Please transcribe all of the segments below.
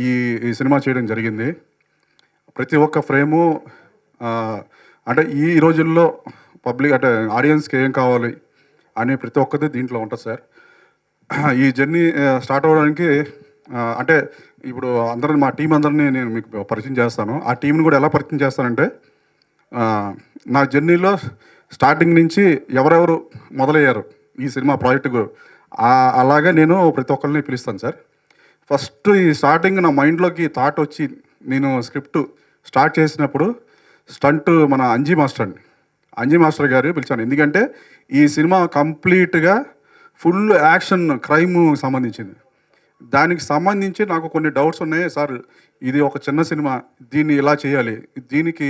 ఈ ఈ సినిమా చేయడం జరిగింది. ప్రతి ఒక్క ఫ్రేము అంటే ఈ రోజుల్లో పబ్లిక్ అంటే ఆడియన్స్‌కి ఏం కావాలి అని ప్రతి ఒక్కటి దీంట్లో ఉంటది సార్. ఈ జర్నీ స్టార్ట్ అవ్వడానికి అంటే ఇప్పుడు మా టీమ్ అందరిని నేను మీకు పరిచయం చేస్తాను. ఆ టీమ్‌ని కూడా ఎలా పరిచయం చేస్తానంటే నా జర్నీలో స్టార్టింగ్ నుంచి ఎవరెవరు మొదలయ్యారు ఈ సినిమా ప్రాజెక్ట్‌కు అలాగే నేను ప్రతి ఒక్కరిని పిలుస్తాను సార్. ఫస్ట్ ఈ స్టార్టింగ్ నా మైండ్‌లోకి థాట్ వచ్చి నేను స్క్రిప్ట్ స్టార్ట్ చేసినప్పుడు స్టంట్ మన అంజీ మాస్టర్ అండి. అంజీ మాస్టర్ గారు పిలిచాను. ఎందుకంటే ఈ సినిమా కంప్లీట్‌గా ఫుల్ యాక్షన్ క్రైమ్ సంబంధించింది. దానికి సంబంధించి నాకు కొన్ని డౌట్స్ ఉన్నాయి. సార్ ఇది ఒక చిన్న సినిమా, దీన్ని ఇలా చేయాలి, దీనికి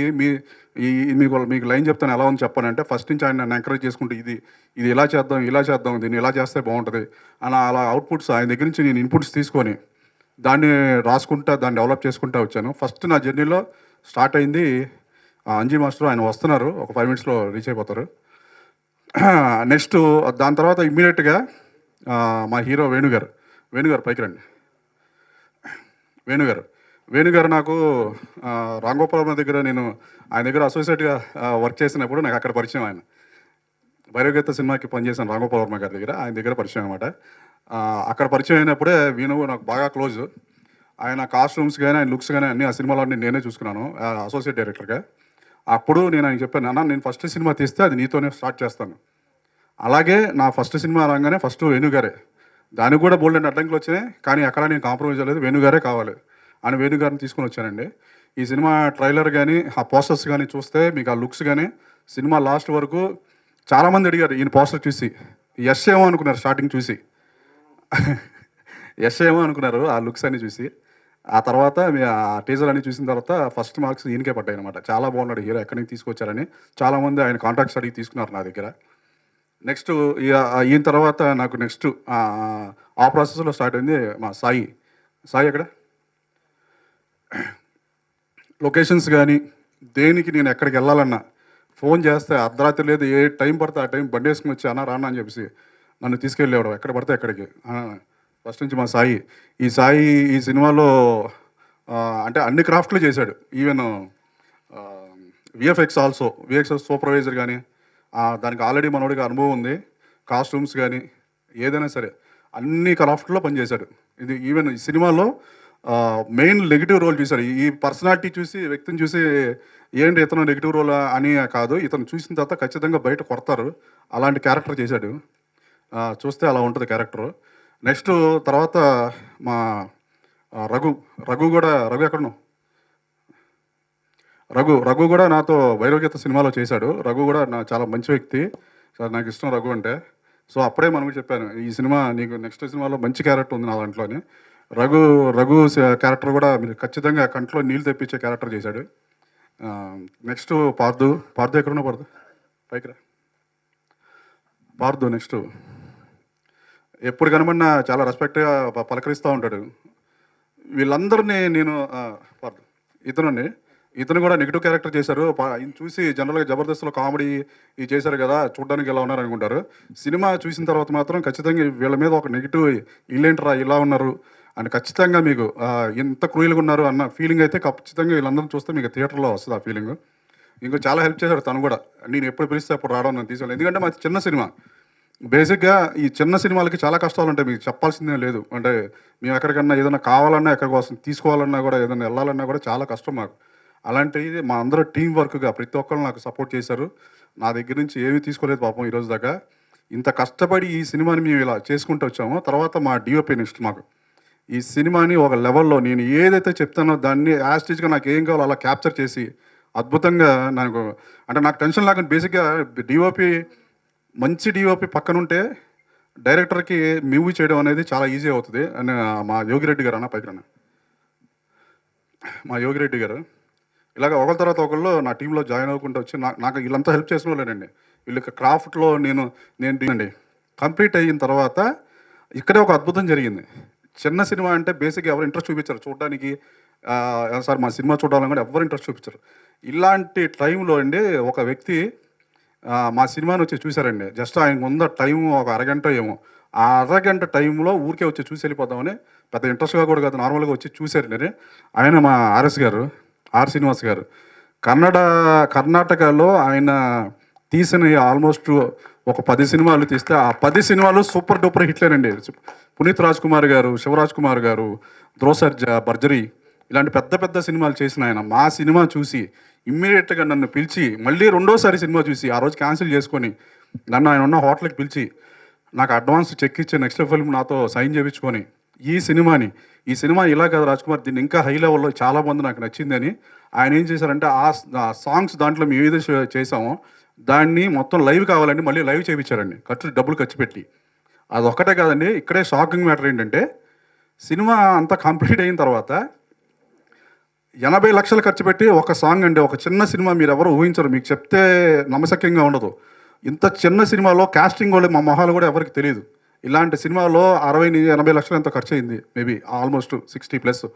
మీకు లైన్ చెప్తాను ఎలా ఉంది చెప్పానంటే ఫస్ట్ నుంచి ఆయన నన్ను ఎంకరేజ్ చేసుకుంటూ ఇది ఇలా చేద్దాం, దీన్ని ఇలా చేస్తే బాగుంటుంది అలా అవుట్పుట్స్ ఆయన దగ్గర నుంచి నేను ఇన్పుట్స్ తీసుకొని దాన్ని రాసుకుంటా, దాన్ని డెవలప్ చేసుకుంటా వచ్చాను. ఫస్ట్ నా జర్నీలో స్టార్ట్ అయింది అంజీ మాస్టర్. ఆయన వస్తున్నారు, ఒక 5 మినిట్స్లో రీచ్ అయిపోతారు. నెక్స్ట్ దాని తర్వాత ఇమ్మీడియట్గా మా హీరో వేణుగారు పైకి రండి. వేణుగారు నాకు రాంగోపాలమ్మ దగ్గర నేను ఆయన దగ్గర అసోసియేట్గా వర్క్ చేసినప్పుడు నాకు అక్కడ పరిచయం. ఆయన భైరవగీత సినిమాకి పనిచేశాను రాంగోపాలమ్మ గారి దగ్గర, ఆయన దగ్గర పరిచయం అనమాట. అక్కడ పరిచయం అయినప్పుడే వేణు నాకు బాగా క్లోజ్. ఆయన కాస్ట్యూమ్స్ కానీ ఆయన లుక్స్ కానీ అన్నీ ఆ సినిమాలో నేనే చూసుకున్నాను అసోసియేట్ డైరెక్టర్గా. అప్పుడు నేను ఆయన చెప్పాను, అన్న నేను ఫస్ట్ సినిమా తీస్తే అది నీతోనే స్టార్ట్ చేస్తాను. అలాగే నా ఫస్ట్ సినిమా రాగానే ఫస్ట్ వేణుగారే, దానికి కూడా బోల్డ్ అడ్డంకులు వచ్చినాయి, కానీ అక్కడ నేను కాంప్రమైజ్ అవ్వలేదు, వేణుగారే కావాలి అని వేణుగారిని తీసుకొని వచ్చానండి. ఈ సినిమా ట్రైలర్ కానీ ఆ పోస్టర్స్ కానీ చూస్తే మీకు ఆ లుక్స్ కానీ సినిమా లాస్ట్ వరకు చాలామంది అడిగారు ఈయన పోస్టర్ చూసి యష్ ఏమో అనుకున్నారు. స్టార్టింగ్ చూసి యష్ ఏమో అనుకున్నారు ఆ లుక్స్ అన్ని చూసి. ఆ తర్వాత ఆ టీజర్ అన్ని చూసిన తర్వాత ఫస్ట్ మార్క్స్ ఈయనకే పడ్డాయి అనమాట. చాలా బాగున్నాడు హీరో, ఎక్కడి నుంచి తీసుకొచ్చారని చాలామంది ఆయన కాంటాక్ట్స్ అడిగి తీసుకున్నారు నా దగ్గర. నెక్స్ట్ ఈయన తర్వాత నాకు నెక్స్ట్ ఆ ప్రాసెస్లో స్టార్ట్ అయింది మా సాయి ఎక్కడ లొకేషన్స్ కానీ దేనికి నేను ఎక్కడికి వెళ్ళాలన్నా ఫోన్ చేస్తే అర్ధరాత్రి లేదు, ఏ టైం పడితే ఆ టైం బండి వేసుకుని వచ్చి అన్న రానా అని చెప్పేసి నన్ను తీసుకెళ్ళేవాడు ఎక్కడ పడితే ఎక్కడికి. ఫస్ట్ నుంచి మా సాయి ఈ సినిమాలో అంటే అన్ని క్రాఫ్ట్లు చేశాడు. ఈవెన్ విఎఫ్ఎక్స్ సూపర్వైజర్ కానీ దానికి ఆల్రెడీ మనోడికి అనుభవం ఉంది. కాస్ట్యూమ్స్ కానీ ఏదైనా సరే అన్ని క్రాఫ్ట్లో పనిచేశాడు. ఇది ఈవెన్ ఈ సినిమాలో మెయిన్ నెగిటివ్ రోల్ చూశాడు. ఈ పర్సనాలిటీ చూసి వ్యక్తిని చూసి ఏంటి ఇతను నెగిటివ్ రోల్ అని కాదు, ఇతను చూసిన తర్వాత ఖచ్చితంగా బయట కొడతారు అలాంటి క్యారెక్టర్ చేశాడు. చూస్తే అలా ఉంటుంది క్యారెక్టరు. నెక్స్ట్ తర్వాత మా రఘు కూడా ఎక్కడను రఘు కూడా నాతో భైరవగీత సినిమాలో చేశాడు. రఘు కూడా చాలా మంచి వ్యక్తి సార్, నాకు ఇష్టం రఘు అంటే. సో అప్పుడే మనకు చెప్పాను ఈ సినిమా నీకు నెక్స్ట్ సినిమాలో మంచి క్యారెక్టర్ ఉంది నా దాంట్లో అని. రఘు క్యారెక్టర్ కూడా మీరు ఖచ్చితంగా కంట్లో నీళ్ళు తెప్పించే క్యారెక్టర్ చేశాడు. నెక్స్ట్ పార్థు ఎక్కడున్నా పైకి రా. పార్థు నెక్స్ట్ ఎప్పుడు కనబడినా చాలా రెస్పెక్ట్గా పలకరిస్తూ ఉంటాడు. వీళ్ళందరినీ నేను పార్థు ఇతను కూడా నెగిటివ్ క్యారెక్టర్ చేశారు. ఈయన చూసి జనరల్గా జబర్దస్త్లో కామెడీ ఇది చేశారు కదా, చూడడానికి ఎలా ఉన్నారు అనుకుంటారు. సినిమా చూసిన తర్వాత మాత్రం ఖచ్చితంగా వీళ్ళ మీద ఒక నెగిటివ్ వీళ్ళేంటరా ఇలా ఉన్నారు అని ఖచ్చితంగా మీకు ఎంత క్రూయల్గా ఉన్నారు అన్న ఫీలింగ్ అయితే ఖచ్చితంగా వీళ్ళందరినీ చూస్తే మీకు థియేటర్లో వస్తుంది ఆ ఫీలింగ్. ఇంకో చాలా హెల్ప్ చేశాడు తను కూడా. నేను ఎప్పుడు పిలిస్తే అప్పుడు రావడం నన్ను తీసుకెళ్ళి, ఎందుకంటే మా చిన్న సినిమా బేసిక్గా ఈ చిన్న సినిమాలకి చాలా కష్టాలు ఉంటాయి, మీకు చెప్పాల్సిందే లేదు. అంటే మేము ఎక్కడికన్నా ఏదైనా కావాలన్నా ఎక్కడికి వస్తుంది తీసుకోవాలన్నా కూడా ఏదైనా వెళ్ళాలన్నా కూడా చాలా కష్టం మాకు. అలాంటిది మా అందరూ టీం వర్క్గా ప్రతి ఒక్కరు నాకు సపోర్ట్ చేశారు. నా దగ్గర నుంచి ఏమీ తీసుకోలేదు పాపం ఈరోజు దాకా. ఇంత కష్టపడి ఈ సినిమాని మేము ఇలా చేసుకుంటూ వచ్చామో తర్వాత మా డిఓపి నెక్స్ట్ మాకు ఈ సినిమాని ఒక లెవెల్లో నేను ఏదైతే చెప్తానో దాన్ని యాస్టేజ్గా నాకు ఏం కావాలో అలా క్యాప్చర్ చేసి అద్భుతంగా నాకు టెన్షన్ లేకుండా బేసిక్గా మంచి డిఓపి పక్కనుంటే డైరెక్టర్కి మూవీ చేయడం అనేది చాలా ఈజీ అవుతుంది అని మా యోగిరెడ్డి గారు పైకి రన్న మా యోగిరెడ్డి గారు ఇలాగ ఒకరి తర్వాత ఒకళ్ళు నా టీంలో జాయిన్ అవ్వకుండా వచ్చి నాకు వీళ్ళంతా హెల్ప్ చేసిన వాళ్ళేనండి. వీళ్ళకి క్రాఫ్ట్లో నేను అండి కంప్లీట్ అయిన తర్వాత ఇక్కడే ఒక అద్భుతం జరిగింది. చిన్న సినిమా అంటే బేసిక్గా ఎవరు ఇంట్రెస్ట్ చూపించారు చూడడానికి. సార్ మా సినిమా చూడాలని కూడా ఎవరు ఇంట్రెస్ట్ చూపించారు. ఇలాంటి టైంలో అండి ఒక వ్యక్తి మా సినిమాని వచ్చి చూశారండి. జస్ట్ ఆయనకు ఉన్న టైం ఒక అరగంట ఏమో. ఆ అరగంట టైంలో ఊరికే వచ్చి చూసి వెళ్ళిపోదామని పెద్ద ఇంట్రెస్ట్‌గా కూడా కాదు, నార్మల్‌గా వచ్చి చూసారండి. ఆయన మా ఆర్ఎస్ గారు, ఆర్ శ్రీనివాస్ గారు. కర్ణాటకలో ఆయన తీసినయి ఆల్మోస్ట్ ఒక 10 సినిమాలు తీస్తే, ఆ 10 సినిమాలు సూపర్ డూపర్ హిట్లేనండి. పునీత్ రాజ్ కుమార్ గారు, శివరాజ్ కుమార్ గారు, ధ్రువ బర్జరీ ఇలాంటి పెద్ద పెద్ద సినిమాలు చేసిన ఆయన మా సినిమా చూసి ఇమ్మీడియట్‌గా నన్ను పిలిచి, మళ్ళీ రెండోసారి సినిమా చూసి, ఆ రోజు క్యాన్సిల్ చేసుకొని నన్ను ఆయన ఉన్న హోటల్‌కి పిలిచి, నాకు అడ్వాన్స్ చెక్ ఇచ్చి నెక్స్ట్ ఫిల్మ్ నాతో సైన్ చేయించుకొని, ఈ సినిమా ఇలా కాదు రాజ్‌కుమార్, దీన్ని ఇంకా హై లెవెల్‌లో చాలా బాగుంది, నాకు నచ్చిందని ఆయన ఏం చేశారంటే, ఆ సాంగ్స్ దాంట్లో మేము ఏదైతే చేసామో దాన్ని మొత్తం లైవ్ కావాలండి మళ్ళీ లైవ్ చేయించారండి, డబ్బులు ఖర్చు పెట్టి. అదొక్కటే కాదండి, ఇక్కడే షాకింగ్ మ్యాటర్ ఏంటంటే, సినిమా అంతా కంప్లీట్ అయిన తర్వాత 80 లక్షలు ఖర్చు పెట్టి ఒక సాంగ్ అండి, ఒక చిన్న సినిమా, మీరు ఎవరు ఊహించరు, మీకు చెప్తే నమ్మశక్యంగా ఉండదు. ఇంత చిన్న సినిమాలో కాస్టింగ్ వాళ్ళు మా మొహాలు కూడా ఎవరికి తెలియదు. ఇలాంటి సినిమాలో 60-80 లక్షలు ఎంత ఖర్చు అయింది, మేబీ ఆల్మోస్ట్ 60+.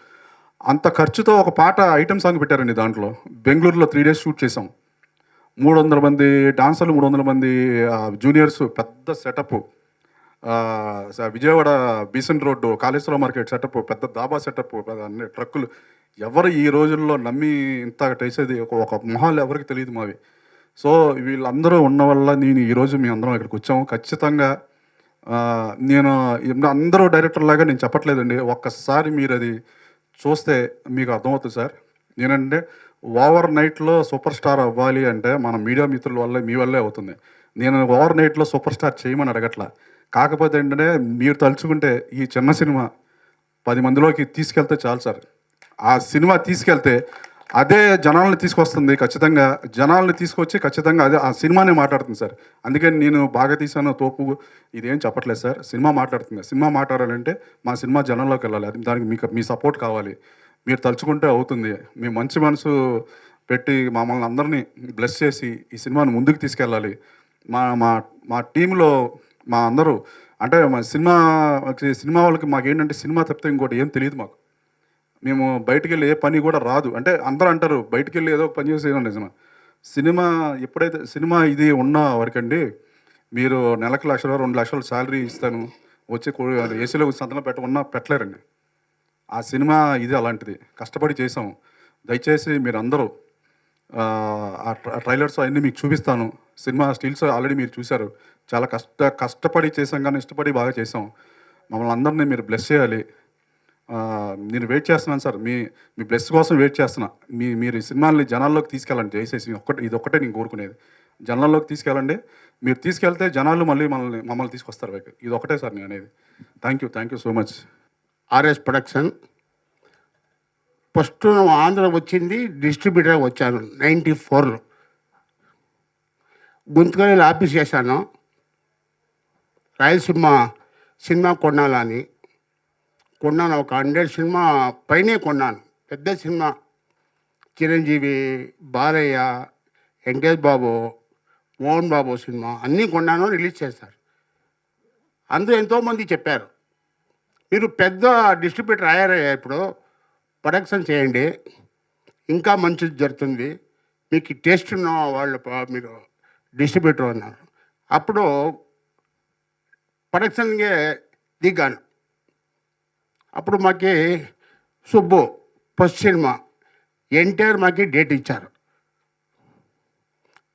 అంత ఖర్చుతో ఒక పాట ఐటమ్ సాంగ్ పెట్టారండి దాంట్లో. బెంగళూరులో 3 days షూట్ చేసాం. 300 మంది డాన్సర్లు, 300 మంది జూనియర్స్, పెద్ద setup. Vijayawada Besant road, Kaleshwaram market setup, పెద్ద దాబా సెటప్, అన్ని ట్రక్కులు. ఎవరు ఈ రోజుల్లో నమ్మి ఇంత వేసేది ఒక మొహాలు ఎవరికి తెలియదు మావి. సో వీళ్ళందరూ ఉన్న వల్ల నేను ఈరోజు మీ అందరం ఇక్కడికి వచ్చాము. ఖచ్చితంగా నేను అందరూ డైరెక్టర్లాగా నేను చెప్పట్లేదండి. ఒక్కసారి మీరు అది చూస్తే మీకు అర్థమవుతుంది సార్. నేనంటే ఓవర్ నైట్లో సూపర్ స్టార్ అవ్వాలి అంటే మన మీడియా మిత్రుల వల్లే, మీ వల్లే అవుతుంది. నేను ఓవర్ నైట్లో సూపర్ స్టార్ చేయమని అడగట్లా. కాకపోతే ఏంటంటే, మీరు తలుచుకుంటే ఈ చిన్న సినిమా 10 మందిలోకి తీసుకెళ్తే చాలు సార్. ఆ సినిమా తీసుకెళ్తే అదే జనాలను తీసుకొస్తుంది. ఖచ్చితంగా జనాలను తీసుకొచ్చి ఖచ్చితంగా అదే ఆ సినిమానే మాట్లాడుతుంది సార్. అందుకని నేను బాగా తీసాను, తోపు ఇదేం చెప్పట్లేదు సార్. సినిమా మాట్లాడుతుంది. సినిమా మాట్లాడాలంటే మా సినిమా జనంలోకి వెళ్ళాలి. అది దానికి మీ సపోర్ట్ కావాలి. మీరు తలుచుకుంటే అవుతుంది. మీ మంచి మనసు పెట్టి మమ్మల్ని అందరినీ బ్లెస్ చేసి ఈ సినిమాను ముందుకు తీసుకెళ్ళాలి. మా మా మా టీంలో మా అందరూ అంటే మా సినిమా వాళ్ళకి మాకేంటంటే, సినిమా తప్పితే ఇంకోటి ఏం తెలియదు మాకు. మేము బయటికెళ్ళి ఏ పని కూడా రాదు. అంటే అందరూ అంటారు బయటికెళ్ళి ఏదో ఒక పని చేసేయడం నిజమే. ఎప్పుడైతే సినిమా ఇది ఉన్న వరకండి, మీరు నెలకు 1,00,000 2,00,000 శాలరీ ఇస్తాను, వచ్చి ఏసీలో సంతకం పెట్టమన్నా పెట్టలేరండి. ఆ సినిమా ఇది అలాంటిది. కష్టపడి చేసాము. దయచేసి మీరందరూ ఆ ట్రైలర్స్ అవన్నీ మీకు చూపిస్తాను. సినిమా స్టిల్స్ ఆల్రెడీ మీరు చూశారు. చాలా కష్టపడి చేసాం కానీ ఇష్టపడి బాగా చేసాం. మమ్మల్ని అందరినీ మీరు బ్లెస్ చేయాలి. నేను వెయిట్ చేస్తున్నాను సార్. మీ బ్లెస్ కోసం వెయిట్ చేస్తున్నా. మీరు ఈ సినిమాని జనాల్లోకి తీసుకెళ్ళండి. దయచేసి ఇదొక్కటే నేను కోరుకునేది. జనాల్లోకి తీసుకెళ్ళండి. మీరు తీసుకెళ్తే జనాలు మళ్ళీ మమ్మల్ని తీసుకొస్తారు వైపు. ఇదొక్కటే సార్ నేను అనేది. Thank you so much. RS production. First Andhra వచ్చింది డిస్ట్రిబ్యూటర్ వచ్చాను 94లో. గుంతకల్లు ఆఫీస్ చేశాను. రాయలసీమ సినిమా కొన్నాను. ఒక 100 సినిమా పైనే కొన్నాను. పెద్ద సినిమా చిరంజీవి, బాలయ్య, వెంకటేష్ బాబు, మోహన్ బాబు సినిమా అన్నీ కొన్నాను. రిలీజ్ చేశారు. అందరూ ఎంతోమంది చెప్పారు, మీరు పెద్ద డిస్ట్రిబ్యూటర్ అయ్యారయ్యా, ఇప్పుడు ప్రొడక్షన్ చేయండి, ఇంకా మంచిది జరుగుతుంది, మీకు టేస్ట్ ఉన్న వాళ్ళు మీరు డిస్ట్రిబ్యూటర్ అన్నారు. అప్పుడు ప్రొడక్షన్ಗೆ దిగాను. అప్పుడు మాకి సుబ్బు ఫస్ట్ సినిమా ఎన్టీఆర్ మాకి డేట్ ఇచ్చారు.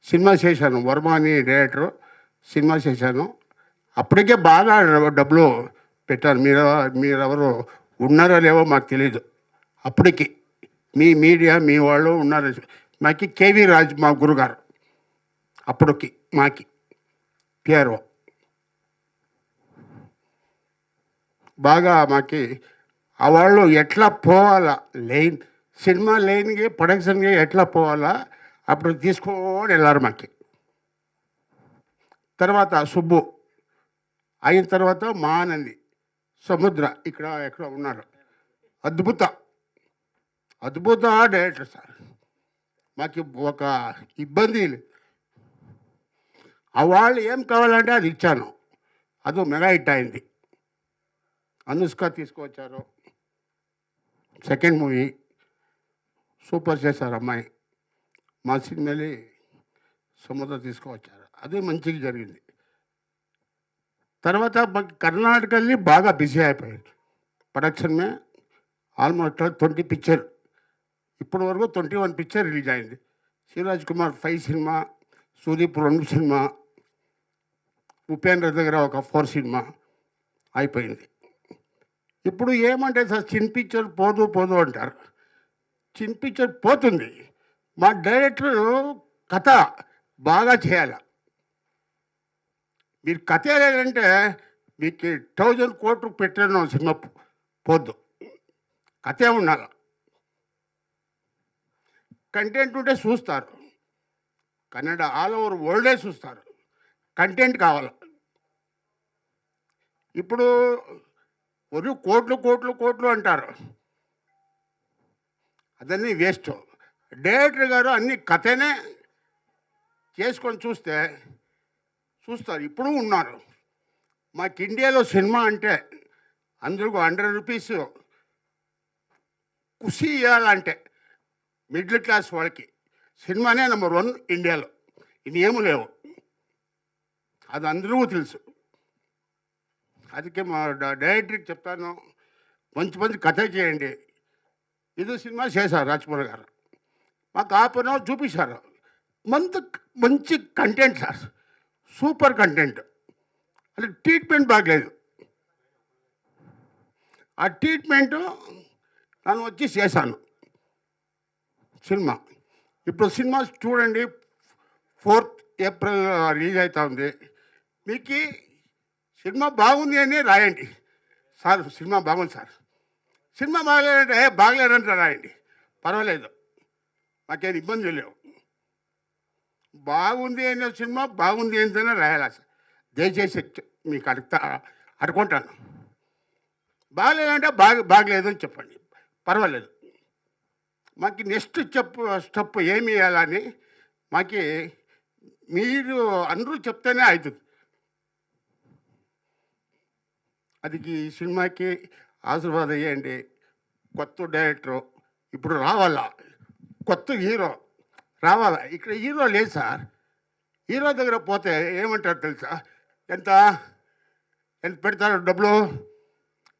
సినిమా చేశాను. వర్మ అని డైరెక్టరు. సినిమా చేశాను. అప్పటికే బాగా డబ్బులు పెట్టారు. మీరెవరు ఉన్నారో లేవో మాకు తెలీదు. అప్పటికి మీ మీడియా మీ వాళ్ళు ఉన్నారు. మాకి కేవీ రాజ్ మా గురుగారు అప్పటికి మాకి పిఆర్ఓ బాగా మాకి ఆ వాళ్ళు ఎట్లా పోవాలా సినిమా లైన్కి ప్రొడక్షన్కి ఎట్లా పోవాలా అప్పుడు తీసుకొని వెళ్ళారు మాకి. తర్వాత సుబ్బు అయిన తర్వాత మానంది, సముద్ర ఇక్కడ ఎక్కడ ఉన్నారు, అద్భుత డైరెక్టర్ సార్. మాకు ఒక ఇబ్బంది లేదు. ఆ వాళ్ళు ఏం కావాలంటే అది ఇచ్చాను. అది మెగా హిట్ అయింది. అనుష్క తీసుకువచ్చారు. సెకండ్ మూవీ సూపర్ చేశారు అమ్మాయి. మా సినిమాని సముద్ర తీసుకువచ్చారు. అది మంచిగా జరిగింది. తర్వాత మాకు కర్ణాటకಲ್ಲಿ బాగా బిజీ అయిపోయాడు. ప్రొడక్షన్ में ఆల్మోస్ట్ 20 పిక్చర్ ఇప్పటి వరకు 21 పిక్చర్ రిలీజ్ అయింది. శివరాజ్ కుమార్ 5 సినిమా, సుదీప్ 2 సినిమా, ఉపేంద్ర దగ్గర ఒక 4 సినిమా అయిపోయింది. ఇప్పుడు ఏమంటే సార్ చిన్న పిక్చర్ పోదు పోదు అంటారు. చిన్న పిక్చర్ పోతుంది. మా డైరెక్టర్ కథ బాగా చేయాలి. మీరు కథ లేదంటే మీకు 1000 కోట్లు పెట్టిన సినిమా పోద్దు. కథే ఉండాలి. కంటెంట్ ఉంటే చూస్తారు. కన్నడ ఆల్ ఓవర్ వరల్డే చూస్తారు. కంటెంట్ కావాలి. ఇప్పుడు ఒక కోట్లు కోట్లు కోట్లు అంటారు. అదన్నీ వేస్ట్. డైరెక్టర్ గారు అన్ని కథనే చేసుకొని చూస్తారు. ఇప్పుడు ఉన్నారు. మాకు ఇండియాలో సినిమా అంటే అందరికీ 100 రూపీస్ ఖుషి ఇవ్వాలంటే మిడిల్ క్లాస్ వాళ్ళకి సినిమానే నెంబర్ 1 ఇండియాలో. ఇది ఏమీ లేవు. అది అందరికీ తెలుసు. అందుకే మా డైరెక్టర్కి చెప్తాను, మంచి కథ చేయండి. ఇది సినిమా చేశారు రాజ్కుమార్ గారు. మాకు ఆపన చూపించారు. మంచి కంటెంట్ సార్, సూపర్ కంటెంట్. అంటే ట్రీట్మెంట్ బాగలేదు. ఆ ట్రీట్మెంటు నేను వచ్చి చేశాను సినిమా. ఇప్పుడు సినిమా చూడండి, 4th ఏప్రిల్ రిలీజ్ అవుతా ఉంది. మీకు సినిమా బాగుంది అని రాయండి. సార్ సినిమా బాగుంది సార్, సినిమా బాగలేదంటే బాగలేదంటే రాయండి, పర్వాలేదు, మాకేం ఇబ్బంది లేవు. బాగుంది అనే సినిమా బాగుంది ఏంటనే రాయాలి సార్. దయచేసి మీకు అడుకుంటాను. బాగలేదంటే బాగలేదు అని చెప్పండి, పర్వాలేదు. మాకు నెక్స్ట్ స్టెప్ ఏమి వేయాలని మాకు మీరు అందరూ చెప్తేనే అవుతుంది. అది ఈ సినిమాకి ఆశీర్వాదం చేయండి. కొత్త డైరెక్టరు ఇప్పుడు రావాలా, కొత్త హీరో రావాలా. ఇక్కడ హీరో లేదు సార్. హీరో దగ్గర పోతే ఏమంటారు తెలుసా, ఎంత పెడతారు డబ్బులు,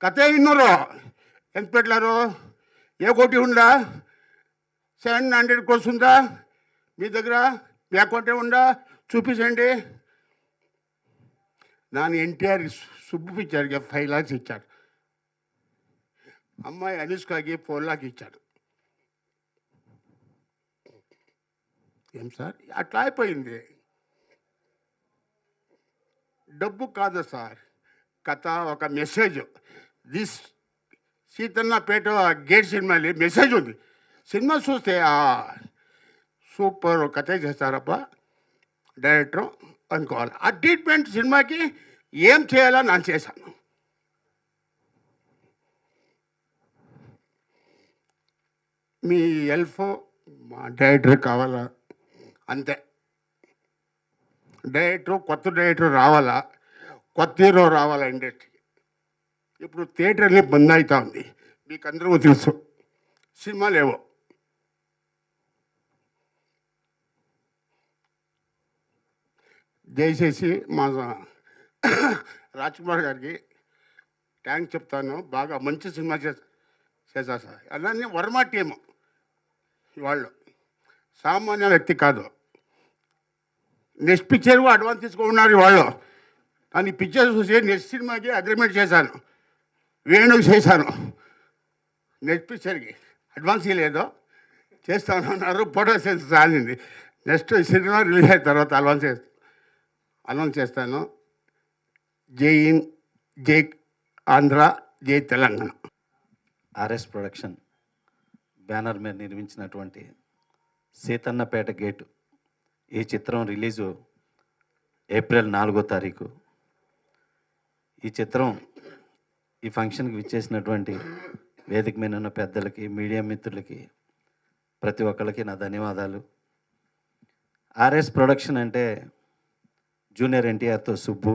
కథే విన్నారు, ఎంత పెట్టారు, ఏ కోటి ఉందా, 700 కోర్స్ ఉందా మీ దగ్గర, మీ అకౌంటే ఉందా, చూపించండి. ನಾನು NTR సుబ్బు పిక్చర్కి 5 lakhs ఇచ్చాడు. అమ్మాయి అనుష్కకి 4 lakhs ఇచ్చాడు. ఏం సార్ అట్లా అయిపోయింది. డబ్బు కాదు సార్, కథ ఒక మెసేజ్. దిస్ సీతన్నపేట గేట్ సినిమాలో మెసేజ్ ఉంది. సినిమా చూస్తే సూపర్ కథ చేస్తారప్ప డైరెక్టర్ అనుకోవాలి. ఆ ట్రీట్మెంట్ సినిమాకి ఏం చేయాలో నేను చేశాను. మీ హెల్ప్ మా డైరెక్టర్ కావాలా అంతే. కొత్త డైరెక్టర్ రావాలా, కొత్త హీరో రావాలా ఇండస్ట్రీకి. ఇప్పుడు థియేటర్ని బంద్ అవుతా ఉంది, మీకు అందరూ తెలుసు. సినిమా లేవు. దయచేసి మా రాజ్కుమార్ గారికి థ్యాంక్స్ చెప్తాను. బాగా మంచి సినిమా చేశారు సార్. అలానే వర్మ టీము వాళ్ళు సామాన్య వ్యక్తి కాదు. నెక్స్ట్ పిక్చర్ అడ్వాన్స్ తీసుకున్నారు వాళ్ళు. కానీ పిక్చర్ చూసి నెక్స్ట్ సినిమాకి అగ్రిమెంట్ చేశాను, వేణుకి చేశాను. నెక్స్ట్ పిక్చర్కి అడ్వాన్స్ లేదు, చేస్తాను అన్నారు. ఫోటో సెన్స్ రాలింది. నెక్స్ట్ సినిమా రిలీజ్ అయిన తర్వాత అనౌన్స్ చేస్తాను. జై హింద్, జై ఆంధ్ర, జై తెలంగాణ. ఆర్ఎస్ ప్రొడక్షన్ బ్యానర్ మీద నిర్మించినటువంటి సీతన్నపేట గేటు ఈ చిత్రం రిలీజు ఏప్రిల్ 4వ తారీఖు. ఈ చిత్రం ఈ ఫంక్షన్కి విచ్చేసినటువంటి వేదిక మీద ఉన్న పెద్దలకి, మీడియా మిత్రులకి, ప్రతి ఒక్కరికి నా ధన్యవాదాలు. ఆర్ఎస్ ప్రొడక్షన్ అంటే జూనియర్ ఎన్టీఆర్తో సుబ్బు,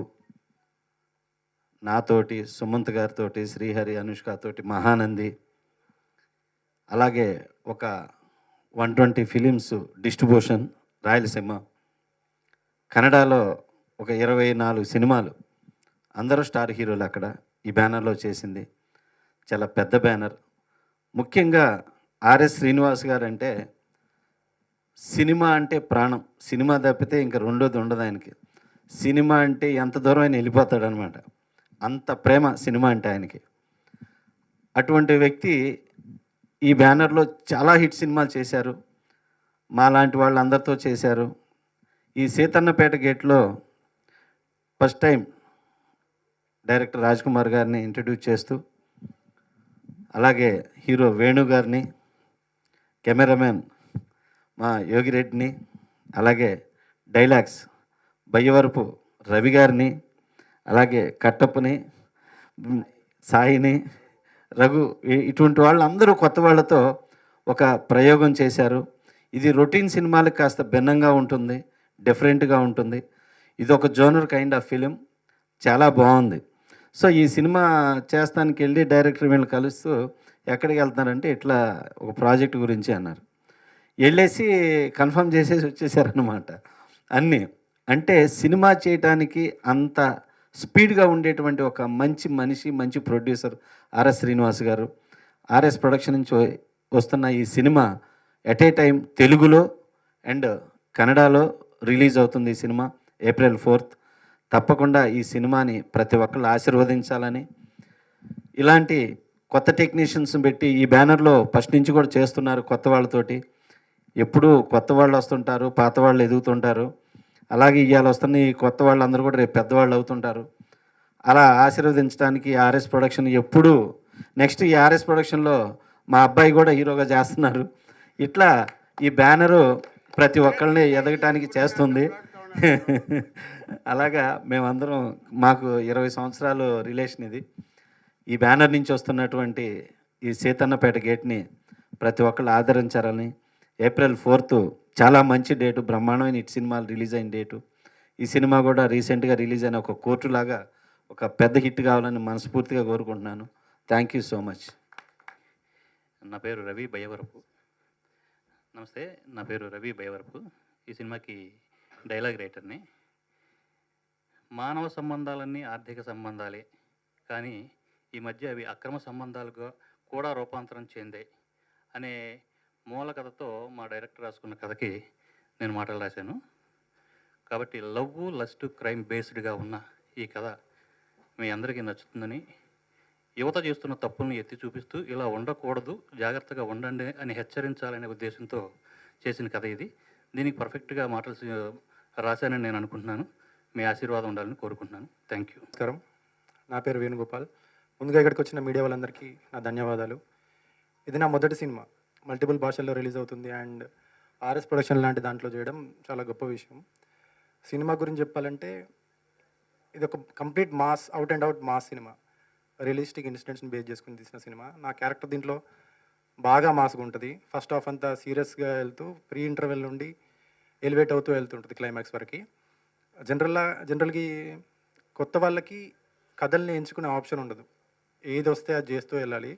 నాతోటి, సుమంత్ గారితో, శ్రీహరి, అనుష్కతోటి, మహానంది, అలాగే ఒక 120 ఫిలిమ్స్ డిస్ట్రిబ్యూషన్ రాయలసీమ, కన్నడలో ఒక 24 సినిమాలు, అందరూ స్టార్ హీరోలు అక్కడ ఈ బ్యానర్లో చేసింది. చాలా పెద్ద బ్యానర్. ముఖ్యంగా ఆర్ఎస్ శ్రీనివాస్ గారు అంటే సినిమా అంటే ప్రాణం. సినిమా తప్పితే ఇంకా రెండోది ఉండదు ఆయనకి. సినిమా అంటే ఎంత దూరం ఆయన వెళ్ళిపోతాడు అనమాట. అంత ప్రేమ సినిమా అంటే ఆయనకి. అటువంటి వ్యక్తి ఈ బ్యానర్లో చాలా హిట్ సినిమాలు చేశారు. మా లాంటి వాళ్ళందరితో చేశారు. ఈ సీతన్నపేట గేట్లో first time director Raj Kumar గారిని ఇంట్రడ్యూస్ చేస్తూ, అలాగే హీరో వేణు గారిని, కెమెరామెన్ మా యోగిరెడ్డిని, అలాగే డైలాగ్స్ బయ్యవరపు రవి గారిని, అలాగే కట్టప్పని, సాయిని, రఘు, ఇటువంటి వాళ్ళందరూ కొత్త వాళ్ళతో ఒక ప్రయోగం చేశారు. ఇది రొటీన్ సినిమాలకు కాస్త భిన్నంగా ఉంటుంది, డిఫరెంట్గా ఉంటుంది. ఇది ఒక జోనర్ కైండ్ ఆఫ్ ఫిలిం. చాలా బాగుంది. సో ఈ సినిమా చేస్తానికి వెళ్ళి డైరెక్టర్ వీళ్ళని కలుస్తూ ఎక్కడికి వెళ్తున్నారంటే ఇట్లా ఒక ప్రాజెక్ట్ గురించి అన్నారు. వెళ్ళేసి కన్ఫర్మ్ చేసేసి వచ్చేసారనమాట అన్నీ. అంటే సినిమా చేయటానికి అంత స్పీడ్గా ఉండేటువంటి ఒక మంచి మనిషి, మంచి ప్రొడ్యూసర్ ఆర్ఎస్ శ్రీనివాస్ గారు. ఆర్ఎస్ ప్రొడక్షన్ నుంచి వస్తున్న ఈ సినిమా ఎట్ ఏ టైం తెలుగులో అండ్ కన్నడలో రిలీజ్ అవుతుంది. ఈ సినిమా April 4th. తప్పకుండా ఈ సినిమాని ప్రతి ఒక్కళ్ళు ఆశీర్వదించాలని, ఇలాంటి కొత్త టెక్నీషియన్స్ని పెట్టి ఈ బ్యానర్లో ఫస్ట్ నుంచి కూడా చేస్తున్నారు కొత్త వాళ్ళతోటి. ఎప్పుడూ కొత్త వాళ్ళు వస్తుంటారు, పాత వాళ్ళు ఎదుగుతుంటారు. అలాగే ఇవాళ వస్తున్న ఈ కొత్త వాళ్ళందరూ కూడా రేపు పెద్దవాళ్ళు అవుతుంటారు. అలా ఆశీర్వదించడానికి ఆర్ఎస్ ప్రొడక్షన్ ఎప్పుడూ నెక్స్ట్ ఈ ఆర్ఎస్ ప్రొడక్షన్లో మా అబ్బాయి కూడా హీరోగా చేస్తున్నారు. ఇట్లా ఈ బ్యానరు ప్రతి ఒక్కరిని ఎదగటానికి చేస్తుంది. అలాగా మేమందరం, మాకు 20 సంవత్సరాలు రిలేషన్ ఇది. ఈ బ్యానర్ నుంచి వస్తున్నటువంటి ఈ సీతన్నపేట గేట్ని ప్రతి ఒక్కళ్ళు ఆదరించాలని. April 4th చాలా మంచి డేటు, బ్రహ్మాండమైన హిట్ సినిమాలు రిలీజ్ అయిన డేటు. ఈ సినిమా కూడా రీసెంట్గా రిలీజ్ అయిన ఒక కోర్టులాగా ఒక పెద్ద హిట్ కావాలని మనస్ఫూర్తిగా కోరుకుంటున్నాను. Thank you so much. నా పేరు రవి బయ్యవరపు. నమస్తే, నా పేరు రవి బయ్యవరపు. ఈ సినిమాకి డైలాగ్ రైటర్ని. మానవ సంబంధాలన్నీ ఆర్థిక సంబంధాలే, కానీ ఈ మధ్య అవి అక్రమ సంబంధాలుగా కూడా రూపాంతరం చెందాయి అనే మూల కథతో మా డైరెక్టర్ రాసుకున్న కథకి నేను మాటలు రాశాను. కాబట్టి లవ్, లస్ట్, క్రైమ్ బేస్డ్గా ఉన్న ఈ కథ మీ అందరికీ నచ్చుతుందని, యువత చేస్తున్న తప్పులను ఎత్తి చూపిస్తూ ఇలా ఉండకూడదు, జాగ్రత్తగా ఉండండి అని హెచ్చరించాలనే ఉద్దేశంతో చేసిన కథ ఇది. దీనికి పర్ఫెక్ట్గా మాటలు రాశానని నేను అనుకుంటున్నాను. మీ ఆశీర్వాదం ఉండాలని కోరుకుంటున్నాను. Thank you. నమస్కారం, నా పేరు వేణుగోపాల్. ముందుగా ఇక్కడికి వచ్చిన మీడియా వాళ్ళందరికీ నా ధన్యవాదాలు. ఇది నా మొదటి సినిమా, మల్టిపుల్ భాషల్లో రిలీజ్ అవుతుంది అండ్ ఆర్ఎస్ ప్రొడక్షన్ లాంటి దాంట్లో చేయడం చాలా గొప్ప విషయం. సినిమా గురించి చెప్పాలంటే ఇది ఒక complete mass, out and out mass cinema. Realistic ఇన్సిడెంట్స్ని బేస్ చేసుకుని తీసిన సినిమా. నా క్యారెక్టర్ దీంట్లో బాగా మాస్గా ఉంటుంది. ఫస్ట్ హాఫ్ అంతా సీరియస్గా వెళ్తూ ప్రీ ఇంటర్వెల్ నుండి ఎలివేట్ అవుతూ వెళ్తుంటుంది క్లైమాక్స్ వరకు. జనరల్గా కొత్త వాళ్ళకి కథల్ని ఎంచుకునే ఆప్షన్ ఉండదు, ఏది వస్తే అది చేస్తూ వెళ్ళాలి.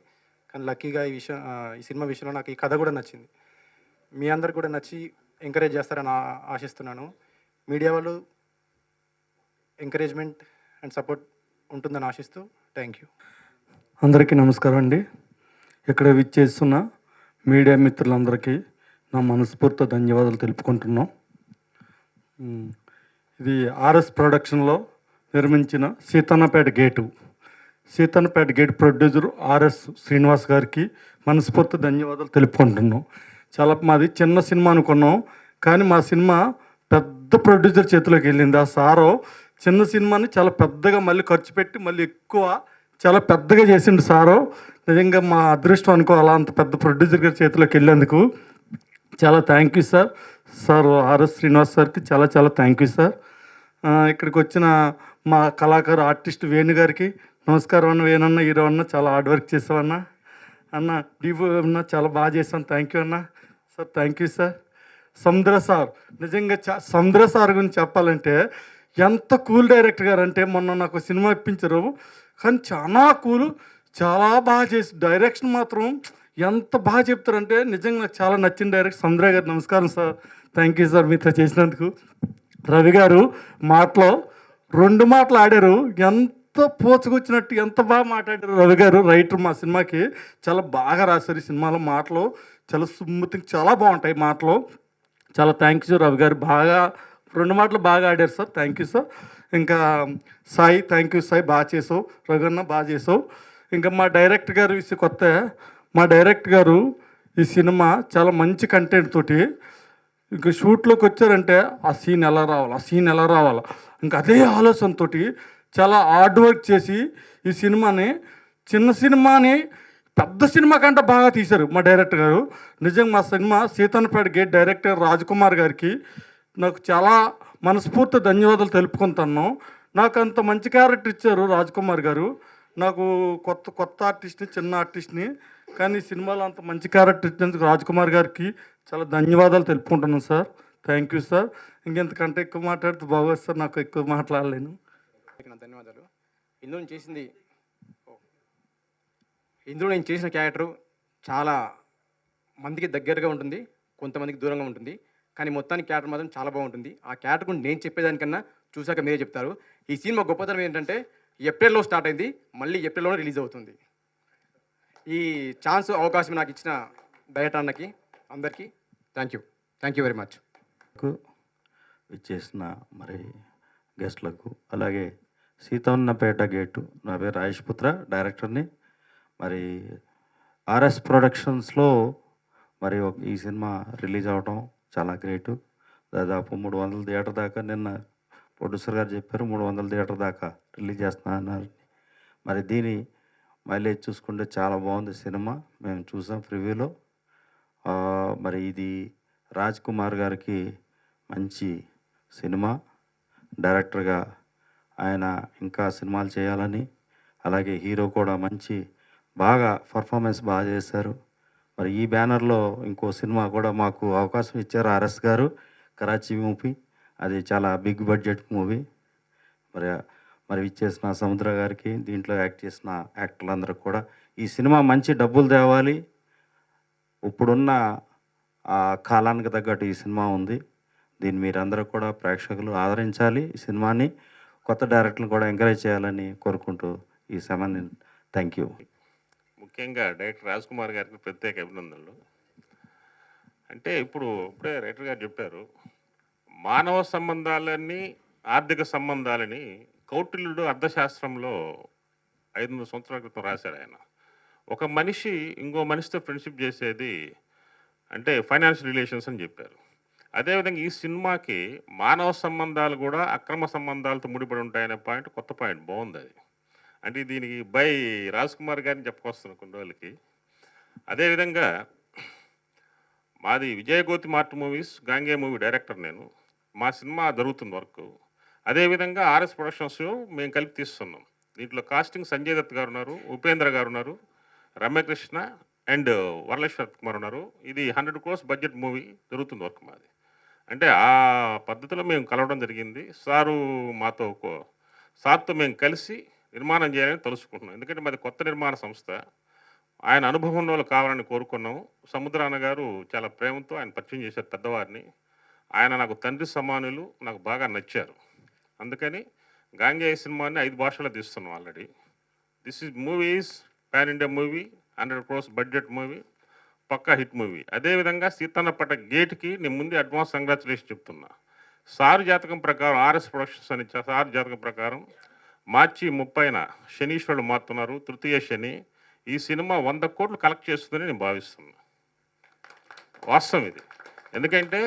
కానీ లక్కీగా ఈ సినిమా విషయంలో నాకు ఈ కథ కూడా నచ్చింది. మీ అందరికి కూడా నచ్చి ఎంకరేజ్ చేస్తారని ఆశిస్తున్నాను. మీడియా వాళ్ళు ఎంకరేజ్మెంట్ అండ్ సపోర్ట్ ఉంటుందని ఆశిస్తూ థ్యాంక్ యూ. అందరికీ నమస్కారం అండి. ఇక్కడ విచ్చేస్తున్న మీడియా మిత్రులందరికీ నా మనస్ఫూర్తి ధన్యవాదాలు తెలుపుకుంటున్నాం. ఇది ఆర్ఎస్ ప్రొడక్షన్లో నిర్మించిన Seethannapeta gate producer RS Srinivas గారికి మనస్ఫూర్తి ధన్యవాదాలు తెలుపుకుంటున్నాం. చాలా మాది చిన్న సినిమా అనుకున్నాం, కానీ మా సినిమా పెద్ద ప్రొడ్యూసర్ చేతిలోకి వెళ్ళింది. ఆ సారో చిన్న సినిమాని చాలా పెద్దగా మళ్ళీ ఖర్చు పెట్టి మళ్ళీ ఎక్కువ చాలా పెద్దగా చేసిండు సారో. నిజంగా మా అదృష్టం అనుకోవాలా, అంత పెద్ద ప్రొడ్యూసర్ గారి చేతిలోకి వెళ్ళేందుకు. చాలా thank you sir RS Srinivas సార్కి చాలా చాలా థ్యాంక్ యూ సార్. ఇక్కడికి వచ్చిన మా కళాకారు ఆర్టిస్ట్ వేణు గారికి నమస్కారం అన్న. వేణన్న, హీరో అన్న, చాలా హార్డ్ వర్క్ చేసావన్నా. అన్న డివో అన్న, చాలా బాగా చేసాం. థ్యాంక్ యూ అన్న. Sir thank you sir. సముద్ర సార్, నిజంగా సముద్ర సార్ గురించి చెప్పాలంటే ఎంత కూల్ డైరెక్టర్ గారు అంటే, మొన్న నాకు సినిమా ఇప్పించారు కానీ చాలా కూల్, చాలా బాగా చేసి డైరెక్షన్ మాత్రం ఎంత బాగా చెప్తారంటే నిజంగా నాకు చాలా నచ్చిన డైరెక్టర్ సముద్ర గారు. నమస్కారం సార్, థ్యాంక్ యూ సార్ మీతో చేసినందుకు. రవి గారు మాటలో 2 మాటలు ఆడారు. ఎంత పోచుకొచ్చినట్టు ఎంత బాగా మాట్లాడారు రవి గారు. రైటర్ మా సినిమాకి చాలా బాగా రాశారు. ఈ సినిమాలో మాటలు చాలా స్మూతింగ్ చాలా బాగుంటాయి మాటలు. చాలా థ్యాంక్స్ రవి గారు. బాగా 2 మాటలు బాగా ఆడారు సార్. Thank you sir. ఇంకా సాయి, థ్యాంక్ యూ సాయి, బాగా చేసావు. రఘున్న బాగా చేసావు. ఇంకా మా డైరెక్టర్ గారు కొత్త మా డైరెక్టర్ గారు ఈ సినిమా చాలా మంచి కంటెంట్ తోటి ఇంకా షూట్లోకి వచ్చారంటే ఆ సీన్ ఎలా రావాలి, ఆ సీన్ ఎలా రావాలి, ఇంకా అదే ఆలోచనతో చాలా హార్డ్ వర్క్ చేసి ఈ సినిమాని చిన్న సినిమాని పెద్ద సినిమా కంటే బాగా తీశారు మా డైరెక్టర్ గారు. నిజంగా మా cinema Seethannapeta gate director Rajkumar గారికి నాకు చాలా మనస్ఫూర్తి ధన్యవాదాలు తెలుపుకుంటాను. నాకు అంత మంచి క్యారెక్టర్ ఇచ్చారు రాజ్కుమార్ గారు. నాకు కొత్త ఆర్టిస్ట్ని, చిన్న ఆర్టిస్ట్ని, కానీ ఈ సినిమాలో అంత మంచి క్యారెక్టర్ ఇచ్చినందుకు రాజ్కుమార్ గారికి చాలా ధన్యవాదాలు తెలుపుకుంటున్నాను సార్. Thank you sir. ఇంకెంతకంటే ఎక్కువ మాట్లాడితే బాగోదు సార్, నాకు ఎక్కువ మాట్లాడలేను. నా ధన్యవాదాలు. ఇందులో నేను చేసిన క్యారెక్టర్ చాలా మందికి దగ్గరగా ఉంటుంది, కొంతమందికి దూరంగా ఉంటుంది. కానీ మొత్తానికి క్యారెక్టర్ మాత్రం చాలా బాగుంటుంది. ఆ క్యారెక్టర్ గురించి నేను చెప్పేదానికన్నా చూసాక మీరే చెప్తారు. ఈ సినిమా గొప్పతనం ఏంటంటే ఏప్రిల్లో స్టార్ట్ అయింది, మళ్ళీ ఏప్రిల్లోనే రిలీజ్ అవుతుంది. ఈ అవకాశం నాకు ఇచ్చిన డైరెక్టర్ అన్నకి అందరికీ థ్యాంక్ యూ వెరీ మచ్. ఇచ్చేసిన మరి గెస్ట్లకు, అలాగే సీతన్నపేట గేటు, నా పేరు రాజేష్ పుత్ర, డైరెక్టర్ని. మరి ఆర్ఎస్ ప్రొడక్షన్స్లో మరి ఈ సినిమా రిలీజ్ అవడం చాలా గ్రేటు. దాదాపు 300 థియేటర్ దాకా నిన్న ప్రొడ్యూసర్ గారు చెప్పారు 300 థియేటర్ దాకా రిలీజ్ చేస్తున్నారు. మరి దీని మైలేజ్ చూసుకుంటే చాలా బాగుంది సినిమా. మేము చూసాం ప్రివ్యూలో. మరి ఇది రాజ్ కుమార్ గారికి మంచి సినిమా. డైరెక్టర్గా ఆయన ఇంకా సినిమాలు చేయాలని, అలాగే హీరో కూడా మంచి బాగా పర్ఫార్మెన్స్ బాగా చేశారు. మరి ఈ బ్యానర్లో ఇంకో సినిమా కూడా మాకు అవకాశం ఇచ్చారు ఆర్ఎస్ గారు, కరాచీ మూవీ. అది చాలా బిగ్ బడ్జెట్ మూవీ. మరి ఇచ్చేసిన సముద్ర గారికి, దీంట్లో యాక్ట్ చేసిన యాక్టర్లందరూ కూడా ఈ సినిమా మంచి డబ్బులు తేవాలి. ఇప్పుడున్న కాలానికి తగ్గట్టు ఈ సినిమా ఉంది. దీన్ని మీరందరూ కూడా ప్రేక్షకులు ఆదరించాలి. ఈ సినిమాని కొత్త డైరెక్టర్లు కూడా ఎంకరేజ్ చేయాలని కోరుకుంటూ ఈ సమయాన్ని థ్యాంక్ యూ. ముఖ్యంగా డైరెక్టర్ రాజ్ కుమార్ గారికి ప్రత్యేక అభినందనలు. అంటే ఇప్పుడే రైటర్ గారు చెప్పారు, మానవ సంబంధాలని, ఆర్థిక సంబంధాలని కౌటిల్యుడు అర్థశాస్త్రంలో 500 సంవత్సరాల క్రితం రాశాడు ఆయన. ఒక మనిషి ఇంకో మనిషితో ఫ్రెండ్షిప్ చేసేది అంటే ఫైనాన్షియల్ రిలేషన్స్ అని చెప్పారు. అదేవిధంగా ఈ సినిమాకి మానవ సంబంధాలు కూడా అక్రమ సంబంధాలతో ముడిపడి ఉంటాయనే పాయింట్, కొత్త పాయింట్ బాగుంది. అది అంటే దీనికి బై రాజ్ కుమార్ గారిని చెప్పుకొస్తున్నాను కొన్ని రోజులకి. అదేవిధంగా మాది విజయగోతి మార్ట్ మూవీస్, గాంగే మూవీ డైరెక్టర్ నేను. మా సినిమా జరుగుతుంది వర్క్. అదేవిధంగా ఆర్ఎస్ ప్రొడక్షన్స్ మేము కలిపి తీస్తున్నాం. దీంట్లో కాస్టింగ్ సంజయ్ దత్ గారు ఉన్నారు, ఉపేంద్ర గారు ఉన్నారు, రమ్యకృష్ణ అండ్ వరలక్ష్మి కుమార్ ఉన్నారు. ఇది 100 crores బడ్జెట్ మూవీ జరుగుతుంది వర్క్ మాది. అంటే ఆ పద్ధతిలో మేము కలవడం జరిగింది. సార్తో మేము కలిసి నిర్మాణం చేయాలని తెలుసుకుంటున్నాం. ఎందుకంటే మాది కొత్త నిర్మాణ సంస్థ. ఆయన అనుభవం వాళ్ళు కావాలని కోరుకున్నాము. సముద్రాన్న గారు చాలా ప్రేమతో ఆయన పరిచయం చేశారు పెద్దవారిని. ఆయన నాకు తండ్రి సమానులు, నాకు బాగా నచ్చారు. అందుకని గాంగే సినిమాని 5 భాషల్లో తీస్తున్నాం already. This is movies pan India movie, 100 crores budget movie, పక్కా హిట్ మూవీ. అదేవిధంగా సీతన్నపేట గేట్కి నేను ముందే అడ్వాన్స్ కంగ్రాచులేషన్ చెప్తున్నా. సారు జాతకం ప్రకారం, ఆర్ఎస్ ప్రొడక్షన్స్ అని సారు జాతకం ప్రకారం మార్చి 30న శనీశ్వరుడు మారుతున్నారు, తృతీయ శని. ఈ సినిమా 100 కోట్లు కలెక్ట్ చేస్తుందని నేను భావిస్తున్నా. వాస్తవం ఇది. ఎందుకంటే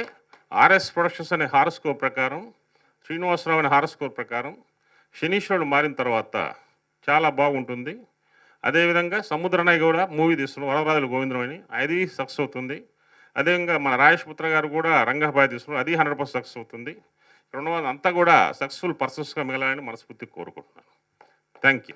ఆర్ఎస్ ప్రొడక్షన్స్ అనే హారస్కోప్ ప్రకారం, శ్రీనివాసరావు అనే హారస్కోప్ ప్రకారం శనీశ్వరుడు మారిన తర్వాత చాలా బాగుంటుంది. అదేవిధంగా సముద్రనాయ్ కూడా మూవీ తీస్తున్నారు, వరదరాజుల గోవిందరావు అని, అది సక్సెస్ అవుతుంది. అదేవిధంగా మన రాజేష్ పుత్ర గారు కూడా రంగబాయ్ తీస్తున్నారు, అది 100% సక్సెస్ అవుతుంది. అంతా కూడా సక్సెస్ఫుల్ పర్సన్స్గా మిగలాలని మనస్ఫూర్తిగా కోరుకుంటున్నాను. Thank you.